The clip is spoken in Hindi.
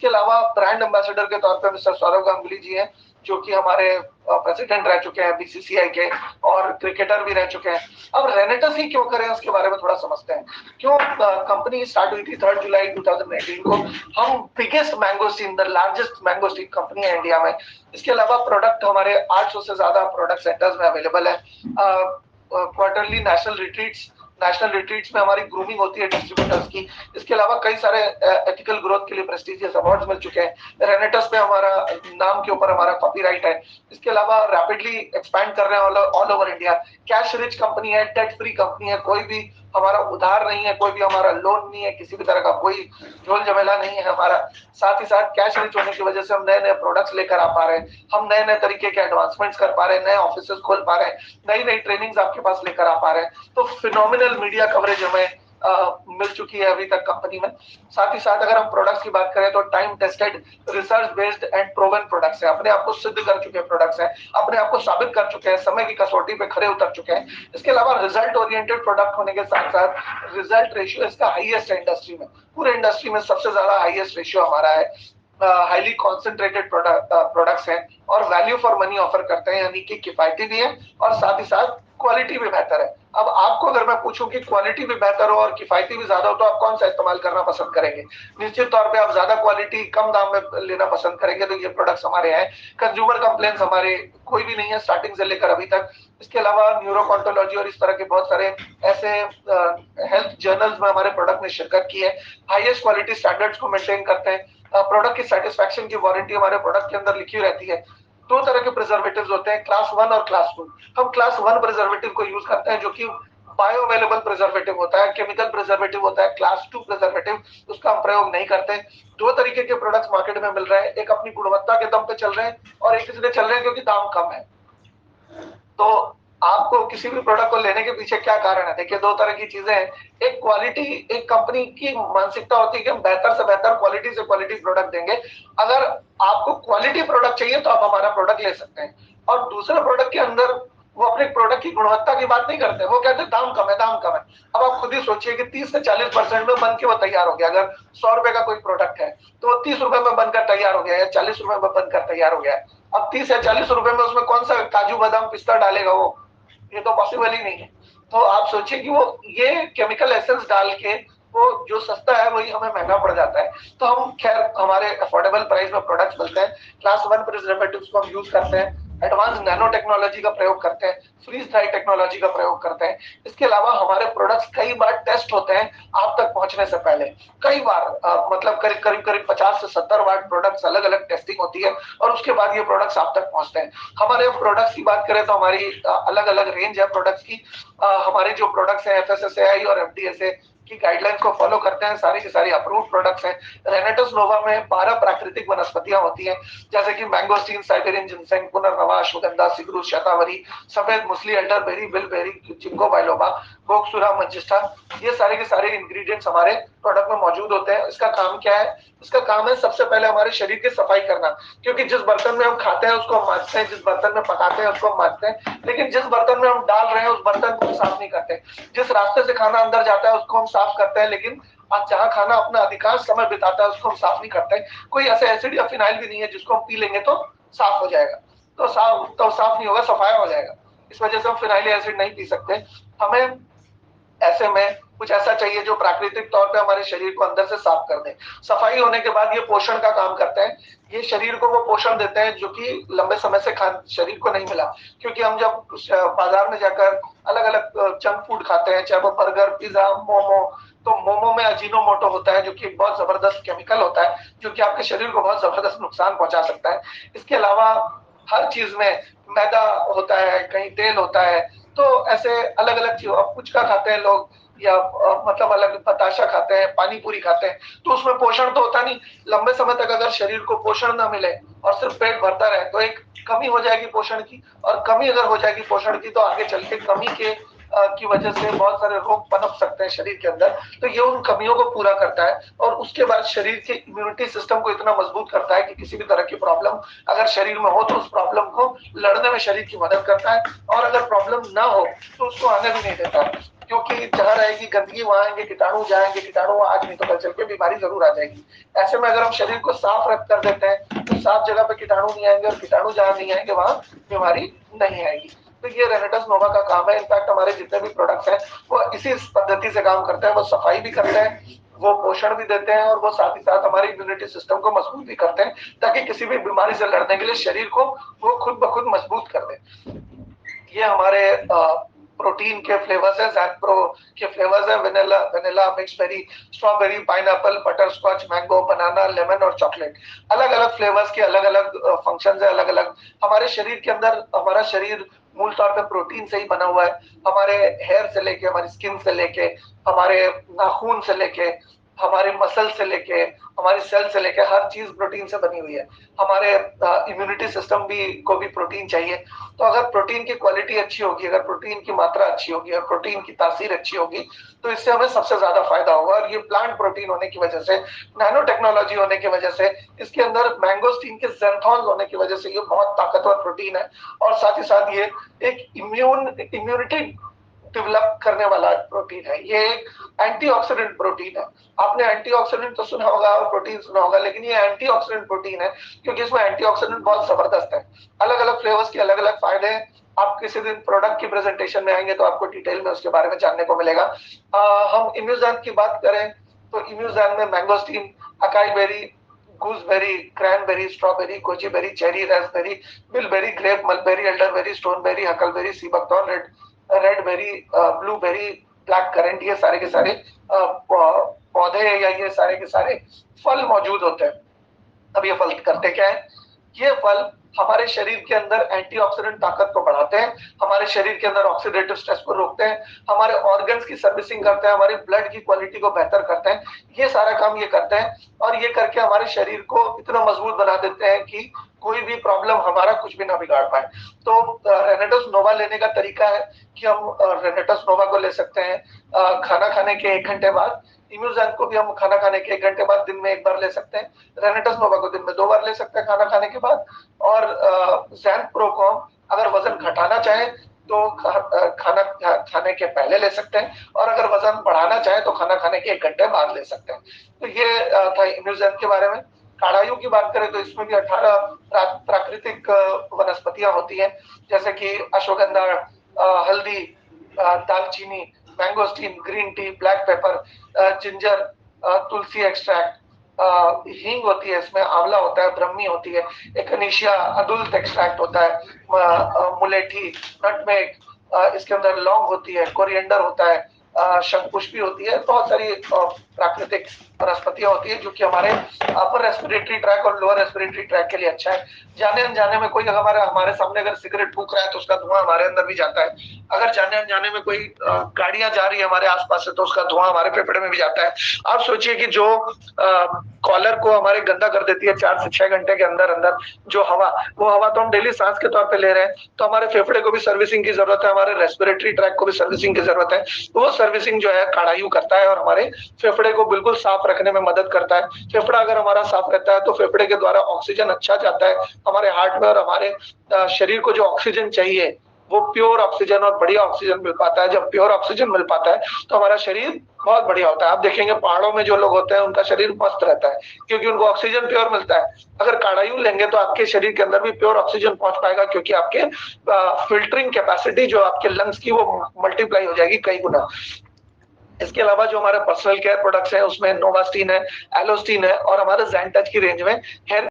इसके अलावा ब्रांड एम्बेसडर के तौर पे मिस्टर सौरव गांगुली जी हैं, जो कि हमारे प्रेसिडेंट रह चुके हैं बीसीसीआई के और क्रिकेटर भी रह चुके हैं। अब रेनेटस ही क्यों करें उसके बारे में थोड़ा समझते हैं। क्यों कंपनी स्टार्ट हुई थी 3 जुलाई 2019 को। हम biggest mangosteen, the largest mangosteen company है इंडिया में। इसके अलावा प्रोडक्ट हमारे 800 से ज्यादा प्रोडक्ट सेंटर्स में अवेलेबल है। क्वार्टरली नेशनल रिट्रीट्स में हमारी ग्रूमिंग होती है डिस्ट्रीब्यूटर्स की। इसके अलावा कई सारे एथिकल ग्रोथ के लिए प्रेस्टिजियस अवार्ड्स मिल चुके हैं। रेनेटस पे हमारा नाम के ऊपर हमारा कॉपीराइट है। इसके अलावा रैपिडली एक्सपैंड कर रहे हैं all over India. Cash rich company है, डेट फ्री कंपनी है, कोई भी हमारा उधार नहीं है, कोई भी हमारा लोन नहीं है, किसी भी तरह का कोई झोल झमेला नहीं है हमारा। साथ ही साथ कैश रिच होने की वजह से हम नए नए प्रोडक्ट्स लेकर आ पा रहे हैं, हम नए नए तरीके के एडवांसमेंट्स कर पा रहे हैं, नए ऑफिसेस खोल पा रहे हैं, नई नई ट्रेनिंग्स आपके पास लेकर आ पा रहे हैं। तो फिनोमिनल मीडिया कवरेज हमें मिल चुकी है अभी तक कंपनी में। साथ ही साथ अगर हम प्रोडक्ट्स की बात करें तो time tested, research based and proven products है। अपने आप को सिद्ध कर चुके प्रोडक्ट्स हैं, अपने आप को साबित कर चुके हैं, समय की कसौटी पे खरे उतर चुके हैं। इसके अलावा रिजल्ट ओरिएंटेड प्रोडक्ट होने के साथ साथ रिजल्ट रेशियो इसका हाईएस्ट है इंडस्ट्री में। पूरे इंडस्ट्री में सबसे ज्यादा हाईएस्ट रेशियो हमारा है। हाईली कॉन्सेंट्रेटेड प्रोडक्ट्स हैं और वैल्यू फॉर मनी ऑफर करते हैं, यानी कि किफायती भी है और साथ ही साथ क्वालिटी भी बेहतर है। अब आपको अगर मैं पूछूं कि क्वालिटी भी बेहतर हो और किफायती भी ज्यादा हो तो आप कौन सा इस्तेमाल करना पसंद करेंगे? निश्चित तौर पे आप ज्यादा क्वालिटी कम दाम में लेना पसंद करेंगे। तो ये प्रोडक्ट्स हमारे हैं। कंज्यूमर कंप्लेंट्स हमारे कोई भी नहीं है स्टार्टिंग से लेकर अभी तक। इसके अलावा न्यूरोकॉन्टोलॉजी और इस तरह के बहुत सारे ऐसे हेल्थ जर्नल्स में हमारे प्रोडक्ट ने शिरकत की है। हाईएस्ट क्वालिटी स्टैंडर्ड्स को मेंटेन करते हैं। प्रोडक्ट की सेटिस्फैक्शन की वारंटी हमारे प्रोडक्ट के अंदर लिखी रहती है। दो तरह के प्रिजर्वेटिव्स होते हैं, क्लास 1 और क्लास 2। हम क्लास 1 प्रिजर्वेटिव को यूज करते हैं जो कि बायो अवेलेबल प्रिजर्वेटिव होता है, केमिकल प्रिजर्वेटिव होता है। क्लास 2 प्रिजर्वेटिव उसका हम प्रयोग नहीं करते। दो तरीके के प्रोडक्ट्स मार्केट में मिल रहे हैं, एक अपनी गुणवत्ता के दम पे चल रहे हैं और एक इसलिए चल रहे हैं क्योंकि दाम कम है। तो आपको किसी भी प्रोडक्ट को लेने के पीछे क्या कारण है? देखिए, दो तरह की चीजें हैं। एक क्वालिटी, एक कंपनी की मानसिकता होती है कि हम बेहतर से बेहतर क्वालिटी से क्वालिटी प्रोडक्ट देंगे। अगर आपको क्वालिटी प्रोडक्ट चाहिए तो आप हमारा प्रोडक्ट ले सकते हैं। और दूसरे प्रोडक्ट के अंदर वो अपने प्रोडक्ट की गुणवत्ता की बात नहीं करते, वो कहते हैं दाम कम है, दाम कम है। अब आप खुद ही सोचिए कि 30 से 40% में बन के वो तैयार हो गया। अगर 100 रुपए का कोई प्रोडक्ट है तो वो 30 रुपए में बनकर तैयार हो गया या 40 रुपए में बनकर तैयार हो गया। अब 30 या 40 रुपए में उसमें कौन सा काजू बादाम पिस्ता डालेगा? वो ये तो पॉसिबल ही नहीं है। तो आप सोचिए कि वो ये केमिकल एसेंस डाल के वो जो सस्ता है वही हमें महंगा पड़ जाता है। तो हम खैर हमारे अफोर्डेबल प्राइस में प्रोडक्ट्स मिलते हैं। क्लास 1 प्रिजर्वेटिव्स को हम यूज करते हैं, एडवांस नैनो टेक्नोलॉजी का प्रयोग करते हैं, फ्रीज ड्राई टेक्नोलॉजी का प्रयोग करते हैं। इसके अलावा हमारे प्रोडक्ट्स कई बार टेस्ट होते हैं आप तक पहुंचने से पहले। कई बार मतलब करीब 50 से 70 बार प्रोडक्ट्स अलग अलग टेस्टिंग होती है और उसके बाद ये प्रोडक्ट्स आप तक पहुंचते हैं। हमारे प्रोडक्ट्स की बात करें तो हमारी अलग अलग रेंज है प्रोडक्ट्स की। हमारे जो प्रोडक्ट्स हैं एफएसएसएआई और एफडीएसए की गाइडलाइंस को फॉलो करते हैं। सारी की सारी अप्रूव्ड प्रोडक्ट्स हैं। रेनेटस नोवा में 12 प्राकृतिक वनस्पतियां होती हैं, जैसे कि मैंगोस्टीन, साइबेरियन जिनसेंग, पुनर्नवा, अश्वगंधा, सिगरूस, शतावरी, सफेद मूसली, elderberry, bilberry, ginkgo biloba, गोक्सुरा, manjistha, ये सारे के सारे इंग्रेडिएंट्स हमारे प्रोडक्ट में मौजूद होते हैं। इसका काम क्या है? इसका काम है सबसे पहले हमारे शरीर की सफाई करना, क्योंकि जिस बर्तन में हम खाते हैं उसको हम मांजते हैं, जिस बर्तन में पकाते हैं उसको हम मांजते हैं, लेकिन जिस बर्तन में हम डाल रहे हैं उस बर्तन को साफ नहीं करते। जिस रास्ते से खाना अंदर जाता है उसको हम साफ करते हैं, लेकिन आज जहां खाना अपना अधिकांश समय बिताता है उसको हम साफ नहीं करते। कोई ऐसे एसिड या फिनाइल भी नहीं है जिसको हम पी लेंगे तो साफ हो जाएगा। तो साफ नहीं होगा, सफाया हो जाएगा। इस वजह से हम फिनाइल एसिड नहीं पी सकते। हमें ऐसे में कुछ ऐसा चाहिए जो प्राकृतिक तौर पे हमारे शरीर को अंदर से साफ कर दे। सफाई होने के बाद ये पोषण का काम करते हैं। ये शरीर को वो पोषण देते हैं जो कि लंबे समय से शरीर को नहीं मिला। क्योंकि हम जब बाजार में जाकर अलग अलग जंक फूड खाते हैं, चाहे वो बर्गर, पिज्जा, मोमो, तो मोमो में अजीनोमोटो होता है जो कि बहुत जबरदस्त केमिकल होता है, जो कि आपके शरीर को बहुत जबरदस्त नुकसान पहुंचा सकता है। इसके अलावा हर चीज में मैदा होता है, कहीं तेल होता है। तो ऐसे अलग अलग चीज, पुचका खाते हैं लोग या मतलब अलग बताशा खाते हैं, पानी पूरी खाते हैं, तो उसमें पोषण तो होता नहीं। लंबे समय तक अगर शरीर को पोषण ना मिले और सिर्फ पेट भरता रहे तो एक कमी हो जाएगी पोषण की, और कमी अगर हो जाएगी पोषण की तो आगे चल के कमी के की वजह से बहुत सारे रोग पनप सकते हैं शरीर के अंदर। तो ये उन कमियों को पूरा करता है और उसके बाद शरीर के इम्यूनिटी सिस्टम को इतना मजबूत करता है कि किसी भी तरह की प्रॉब्लम अगर शरीर में हो तो उस प्रॉब्लम को लड़ने में शरीर की मदद करता है, और अगर प्रॉब्लम ना हो तो उसको आने भी नहीं देता है। क्योंकि जहाँ रहेगी गंदगी वहां आएंगे कीटाणु, जाएंगे कीटाणु, आज नहीं तो कल चल के बीमारी जरूर आ जाएगी। ऐसे में अगर हम शरीर को साफ रख कर देते हैं तो साफ जगह पे कीटाणु नहीं आएंगे, और कीटाणु जहाँ नहीं आएंगे वहां बीमारी नहीं आएगी। तो ये रेनेटस नोवा का काम है। इनफैक्ट हमारे जितने भी प्रोडक्ट्स हैं वो इसी पद्धति से काम करते हैं। वो सफाई भी करते हैं, वो पोषण भी देते हैं, और वो साथ ही साथ हमारी इम्यूनिटी सिस्टम को मजबूत भी करते हैं, ताकि किसी भी बीमारी से लड़ने के लिए शरीर को वो खुद ब खुद मजबूत कर दे। ये हमारे प्रोटीन के फ्लेवर्स है, ज़ैप्रो के फ्लेवर्स है, vanilla, vanilla, mix berry, strawberry, pineapple, butter scotch, mango, banana, lemon और चॉकलेट। अलग अलग फ्लेवर्स के अलग अलग फंक्शंस है, अलग अलग। हमारे शरीर के अंदर, हमारा शरीर मूल तौर पे प्रोटीन से ही बना हुआ है। हमारे हेयर से लेके, हमारी स्किन से लेके, हमारे नाखून से लेके, हमारे मसल से लेके, हमारी सेल से लेके, हर चीज प्रोटीन से बनी हुई है। हमारे इम्यूनिटी सिस्टम भी को भी प्रोटीन चाहिए। तो अगर प्रोटीन की क्वालिटी अच्छी होगी, अगर प्रोटीन की मात्रा अच्छी होगी, अगर प्रोटीन की तासीर अच्छी होगी, तो इससे हमें सबसे ज्यादा फायदा होगा। और ये प्लांट प्रोटीन होने की वजह से, नैनो टेक्नोलॉजी होने की वजह से, इसके अंदर मैंगोस्टीन के ज़ैंथोन्स होने की वजह से ये बहुत ताकतवर प्रोटीन है। और साथ ही साथ ये एक इम्यूनिटी डेवलप करने वाला प्रोटीन है। ये एक एंटीऑक्सीडेंट प्रोटीन है। आपने एंटीऑक्सीडेंट तो सुना होगा और प्रोटीन सुना होगा, लेकिन ये एंटीऑक्सीडेंट प्रोटीन है क्योंकि इसमें एंटीऑक्सीडेंट बहुत जबरदस्त है। अलग अलग फ्लेवर्स के अलग अलग फायदे हैं। आप किसी दिन प्रोडक्ट की प्रेजेंटेशन में आएंगे तो आपको डिटेल में उसके बारे में जानने को मिलेगा। हम इम्यूज़ैन की बात करें तो इम्यूज़ैन में mangosteen, acai berry, gooseberry, cranberry, strawberry, goji berry, cherry, raspberry, bilberry, grape, mulberry, elderberry, stoneberry, huckleberry, sea buckthorn, red berry, blueberry, black currant, ये सारे के सारे पौधे या ये सारे के सारे फल मौजूद होते हैं। अब ये फल करते क्या है? ये फल हमारे शरीर के अंदर एंटीऑक्सीडेंट ताकत को बढ़ाते हैं, हमारे शरीर के अंदर ऑक्सीडेटिव स्ट्रेस को रोकते हैं, हमारे ऑर्गन्स की सर्विसिंग करते हैं, हमारे ब्लड की क्वालिटी को बेहतर करते हैं। ये सारा काम ये करते हैं, और ये करके हमारे शरीर को इतना मजबूत बना देते हैं कि कोई भी प्रॉब्लम हमारा कुछ भी ना बिगाड़ पाए। तो रेनेटस नोवा लेने का तरीका है कि हम रेनेटस नोवा को ले सकते हैं खाना खाने के 1 घंटे बाद। इम्यूज़ैन को भी हम खाना खाने के 1 घंटे बाद दिन में 1 बार ले सकते हैं। रेनेटस नोवा को दिन में 2 बार ले सकते हैं खाना खाने के बाद। और ज़ैंप्रो को अगर वजन घटाना चाहे तो खाना खाने के पहले ले सकते हैं, और अगर वजन बढ़ाना चाहे तो खाना खाने के 1 घंटे बाद ले सकते हैं। तो ये था इम्यूज़ैन के बारे में। काढ़ायु की बात करें तो इसमें भी 18 प्राकृतिक वनस्पतियां होती हैं, जैसे कि अश्वगंधा, हल्दी, दालचीनी, mangosteen, green tea, black pepper, ginger, tulsi extract, हींग होती है, इसमें आंवला होता है, ब्रह्मी होती है, एकनीशिया अदुल्ट एक्सट्रैक्ट होता है, मुलेठी, नटमेग, इसके अंदर लौंग होती है, कोरिएंडर होता है, शंखपुष्पी होती है। बहुत सारी प्राकृतिक वनस्पतियां होती है जो कि हमारे अपर रेस्पिरेटरी ट्रैक और लोअर रेस्पिरेटरी ट्रैक के लिए अच्छा है। जाने अनजाने में कोई हमारे सामने अगर सिगरेट फूंक रहा है तो उसका धुआं हमारे अंदर भी जाता है। अगर जाने अनजाने में कोई गाड़ियां जा रही है हमारे आसपास से तो उसका धुआं हमारे फेफड़े में भी जाता है। आप सोचिए कि जो कॉलर को हमारे गंदा कर देती है 4 से 6 घंटे के अंदर अंदर जो हवा, वो हवा तो हम डेली सांस के तौर पे ले रहे हैं, तो हमारे फेफड़े को भी सर्विसिंग की जरूरत है, हमारे रेस्पिरेटरी ट्रैक को भी सर्विसिंग की जरूरत है। तो वो सर्विसिंग जो है काढ़ायु करता है और हमारे फेफड़े को बिल्कुल साफ रखने में मदद करता है। फेफड़ा अगर हमारा साफ रहता है तो फेफड़े के द्वारा ऑक्सीजन अच्छा जाता है हमारे हार्ट में, और हमारे शरीर को जो ऑक्सीजन चाहिए वो प्योर ऑक्सीजन और बढ़िया ऑक्सीजन मिल पाता है। जब प्योर ऑक्सीजन मिल पाता है तो हमारा शरीर बहुत बढ़िया होता है। आप देखेंगे पहाड़ों में जो लोग होते हैं उनका शरीर मस्त रहता है क्योंकि उनको ऑक्सीजन प्योर मिलता है। अगर काढ़ायु लेंगे तो आपके शरीर के अंदर भी प्योर ऑक्सीजन पहुंच पाएगा, क्योंकि आपके फिल्टरिंग कैपेसिटी जो आपके लंग्स की वो मल्टीप्लाई हो जाएगी कई गुना। इसके अलावा जो हमारे पर्सनल केयर प्रोडक्ट्स हैं उसमें नोवास्टीन है, एलोस्टीन है, और हमारे ज़ैनटच की रेंज में हेयर